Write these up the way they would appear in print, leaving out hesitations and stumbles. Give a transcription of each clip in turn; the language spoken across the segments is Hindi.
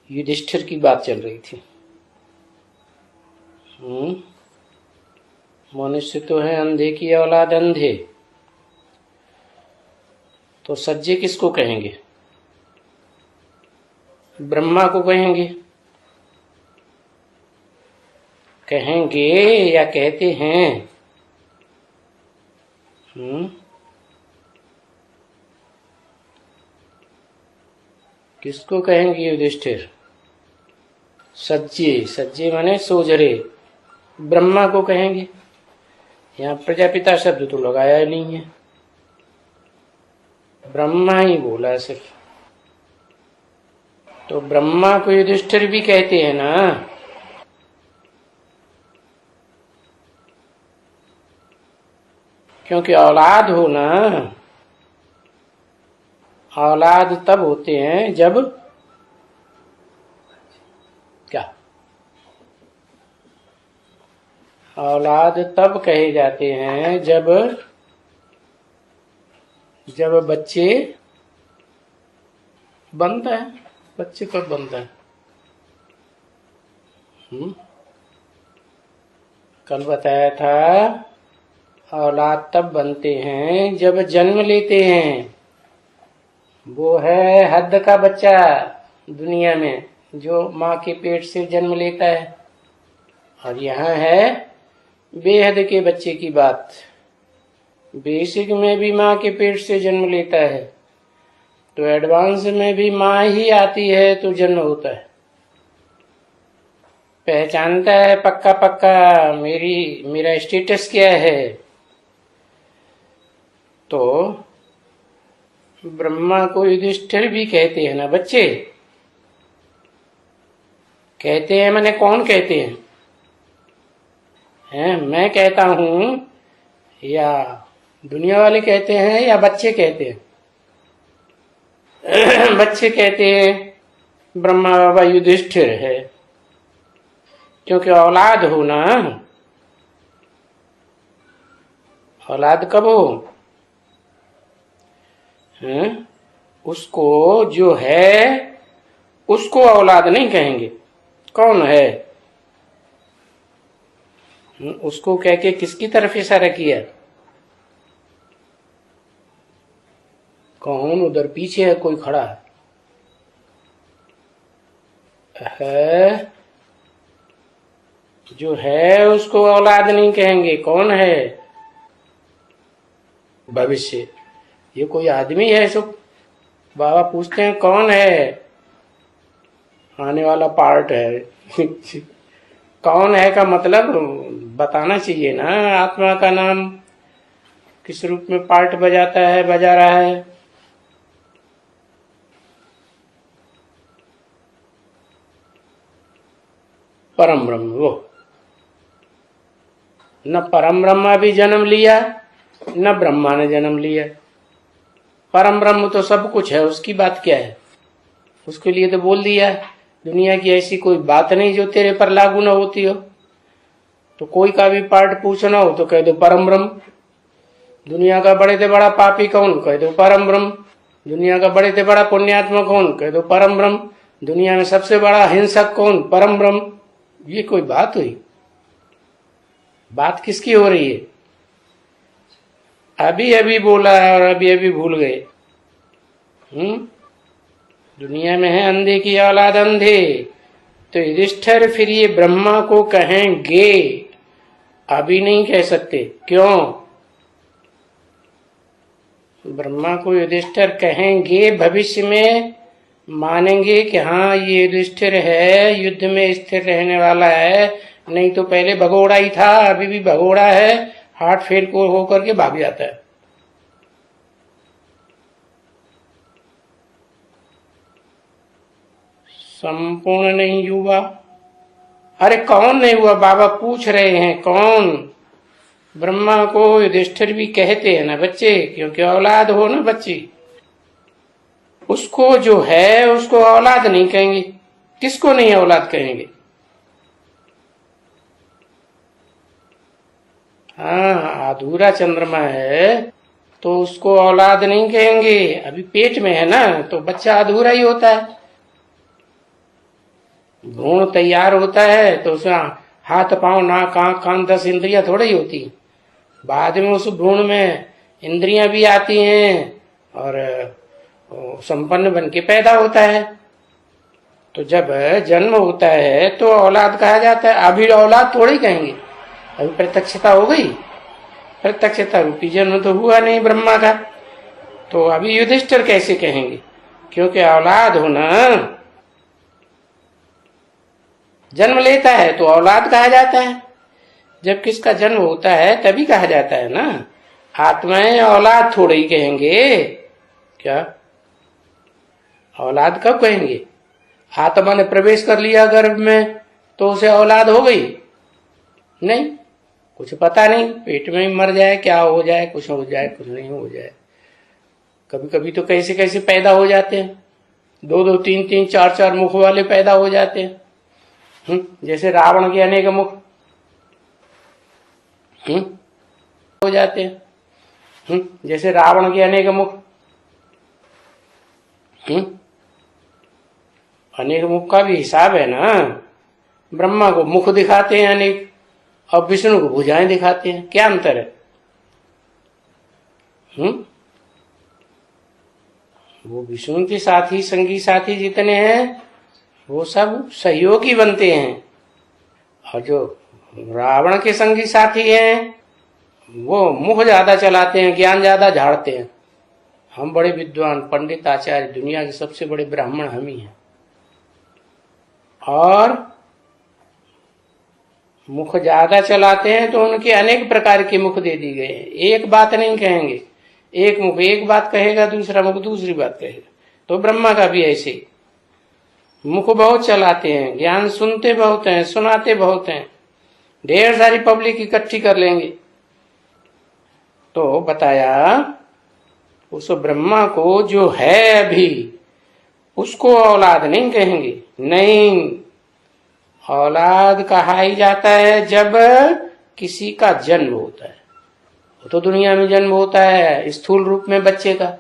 युधिष्ठिर की बात चल रही थी। मनुष्य तो है अंधे की औलाद अंधे, तो सज्जे किसको कहेंगे? ब्रह्मा को कहेंगे या कहते हैं? किसको कहेंगे युधिष्ठिर? सज्जे माने सोजरे, ब्रह्मा को कहेंगे। यहाँ प्रजापिता शब्द तो लगाया ही नहीं है, ब्रह्मा ही बोला सिर्फ। तो ब्रह्मा को युधिष्ठिर भी कहते हैं ना, क्योंकि औलाद हो ना, औलाद तब होते हैं जब क्या? औलाद तब कहे जाते हैं जब बच्चे बनता है। बच्चे कब बनता है? कल बताया था, औलाद तब बनते हैं जब जन्म लेते हैं। वो है हद का बच्चा दुनिया में, जो माँ के पेट से जन्म लेता है। और यहाँ है बेहद के बच्चे की बात। बेसिक में भी माँ के पेट से जन्म लेता है, तो एडवांस में भी माँ ही आती है तो जन्म होता है। पहचानता है पक्का पक्का मेरा स्टेटस क्या है। तो ब्रह्मा को युधिष्ठिर भी कहते हैं ना बच्चे। कहते हैं माने कौन कहते हैं? मैं कहता हूं या दुनिया वाले कहते हैं या बच्चे कहते हैं? बच्चे कहते हैं ब्रह्मा बाबा युधिष्ठिर है, क्योंकि औलाद हो ना। औलाद कब हो? उसको जो है उसको औलाद नहीं कहेंगे। कौन है? उसको कह के किसकी तरफ इशारा किया? कौन? उधर पीछे है कोई खड़ा है, जो है उसको औलाद नहीं कहेंगे। कौन है? भविष्य। ये कोई आदमी है? सब बाबा पूछते हैं कौन है? आने वाला पार्ट है। कौन है का मतलब बताना चाहिए ना। आत्मा का नाम किस रूप में पार्ट बजा रहा है। परम ब्रह्म, वो न परम ब्रह्मा भी जन्म लिया न ब्रह्मा ने जन्म लिया। परम ब्रह्म तो सब कुछ है, उसकी बात क्या है? उसके लिए तो बोल दिया, दुनिया की ऐसी कोई बात नहीं जो तेरे पर लागू न होती हो। तो कोई का भी पार्ट पूछना हो तो कह दो परम ब्रह्म। दुनिया का बड़े से बड़ा पापी कौन? कह दो परम ब्रह्म। दुनिया का बड़े से बड़ा पुण्यात्मा कौन? कह दो परम ब्रह्म। दुनिया में सबसे बड़ा हिंसक कौन? परम ब्रह्म। ये कोई बात हुई? बात किसकी हो रही है? अभी अभी बोला और अभी अभी भूल गए। दुनिया में है अंधे की औलाद अंधे, तो युधिष्ठिर फिर ये ब्रह्मा को कहेंगे, अभी नहीं कह सकते। क्यों? ब्रह्मा को युधिष्ठिर कहेंगे, भविष्य में मानेंगे कि हाँ ये युधिष्ठिर है, युद्ध में स्थिर रहने वाला है। नहीं तो पहले भगोड़ा ही था, अभी भी भगोड़ा है, हार्ट फेल को होकर के भाग जाता है। संपूर्ण नहीं हुआ। अरे कौन नहीं हुआ? बाबा पूछ रहे हैं कौन? ब्रह्मा को युधिष्ठिर भी कहते हैं ना बच्चे, क्योंकि औलाद हो ना बच्ची। उसको जो है उसको औलाद नहीं कहेंगे। किसको नहीं औलाद कहेंगे? हाँ, अधूरा चंद्रमा है तो उसको औलाद नहीं कहेंगे। अभी पेट में है ना, तो बच्चा अधूरा ही होता है। भ्रूण तैयार होता है तो उसमें हाथ पांव नाक आंख कान 10 इंद्रियां थोड़ी ही होती, बाद में उस भ्रूण में इंद्रियां भी आती हैं और संपन्न बन के पैदा होता है। तो जब जन्म होता है तो औलाद कहा जाता है। अभी औलाद थोड़ी कहेंगे, अभी प्रत्यक्षता हो गई, प्रत्यक्षता रूपी जन्म तो हुआ नहीं ब्रह्मा का, तो अभी युधिष्ठिर कैसे कहेंगे? क्योंकि औलाद होना, जन्म लेता है तो औलाद कहा जाता है। जब किसका जन्म होता है तभी कहा जाता है ना। आत्माएं औलाद थोड़े ही कहेंगे, क्या औलाद कब कहेंगे? आत्मा ने प्रवेश कर लिया गर्भ में तो उसे औलाद हो गई? नहीं, कुछ पता नहीं, पेट में ही मर जाए, क्या हो जाए, कुछ हो जाए, कुछ नहीं हो जाए। कभी कभी तो कैसे कैसे पैदा हो जाते हैं, 2-2, 3-3, 4-4 मुख वाले पैदा हो जाते हैं। जैसे रावण के अनेक मुख हो जाते हैं। जैसे रावण के अनेक मुख, अनेक मुख का भी हिसाब है ना। ब्रह्मा को मुख दिखाते हैं अनेक और विष्णु को भुजाएं दिखाते हैं, क्या अंतर है? वो विष्णु के साथी संगी साथी जितने हैं वो सब सहयोगी बनते हैं, और जो रावण के संगी साथी हैं वो मुख ज्यादा चलाते हैं, ज्ञान ज्यादा झाड़ते हैं। हम बड़े विद्वान पंडित आचार्य, दुनिया के सबसे बड़े ब्राह्मण हम ही हैं, और मुख ज्यादा चलाते हैं तो उनके अनेक प्रकार के मुख दे दी गए हैं। एक बात नहीं कहेंगे, एक मुख एक बात कहेगा, दूसरा मुख दूसरी बात कहेगा। तो ब्रह्मा का भी ऐसे ही मुख बहुत चलाते हैं, ज्ञान सुनते बहुत हैं, सुनाते बहुत हैं, ढेर सारी पब्लिक इकट्ठी कर लेंगे। तो बताया उस ब्रह्मा को जो है अभी उसको औलाद नहीं कहेंगे, नहीं, औलाद कहा ही जाता है जब किसी का जन्म होता है। वो तो दुनिया में जन्म होता है स्थूल रूप में बच्चे का,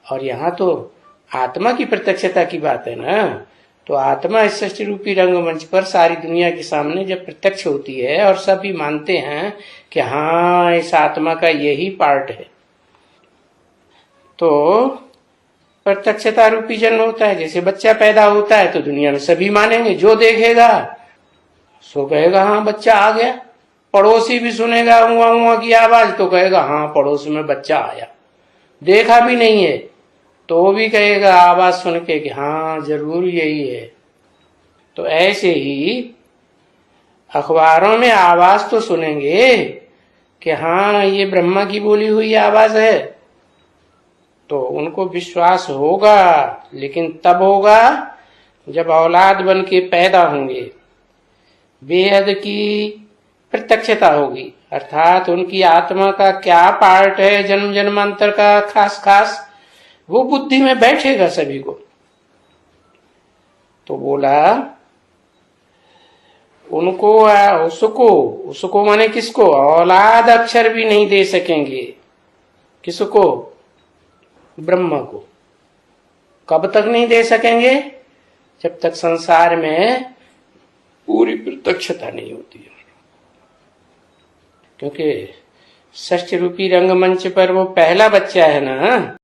और यहाँ तो आत्मा की प्रत्यक्षता की बात है ना। तो आत्मा इस सृष्टि रूपी रंगमंच पर सारी दुनिया के सामने जब प्रत्यक्ष होती है और सभी मानते हैं कि हाँ इस आत्मा का यही पार्ट है, तो प्रत्यक्षता रूपी जन्म होता है। जैसे बच्चा पैदा होता है तो दुनिया में सभी मानेंगे, जो देखेगा सो कहेगा हाँ बच्चा आ गया। पड़ोसी भी सुनेगा हुआ हुआ की आवाज तो कहेगा हाँ पड़ोस में बच्चा आया, देखा भी नहीं है तो भी कहेगा आवाज सुन के कि हाँ जरूर यही है। तो ऐसे ही अखबारों में आवाज तो सुनेंगे कि हाँ ये ब्रह्मा की बोली हुई आवाज है, तो उनको विश्वास होगा, लेकिन तब होगा जब औलाद बन के पैदा होंगे, बेहद की प्रत्यक्षता होगी, अर्थात उनकी आत्मा का क्या पार्ट है जन्म जन्मांतर का खास खास, वो बुद्धि में बैठेगा सभी को। तो बोला उनको उसको माने किसको? औलाद अक्षर भी नहीं दे सकेंगे। किसको? ब्रह्मा को। कब तक नहीं दे सकेंगे? जब तक संसार में पूरी प्रत्यक्षता नहीं होती है। क्योंकि षष्ठ रूपी रंगमंच पर वो पहला बच्चा है ना,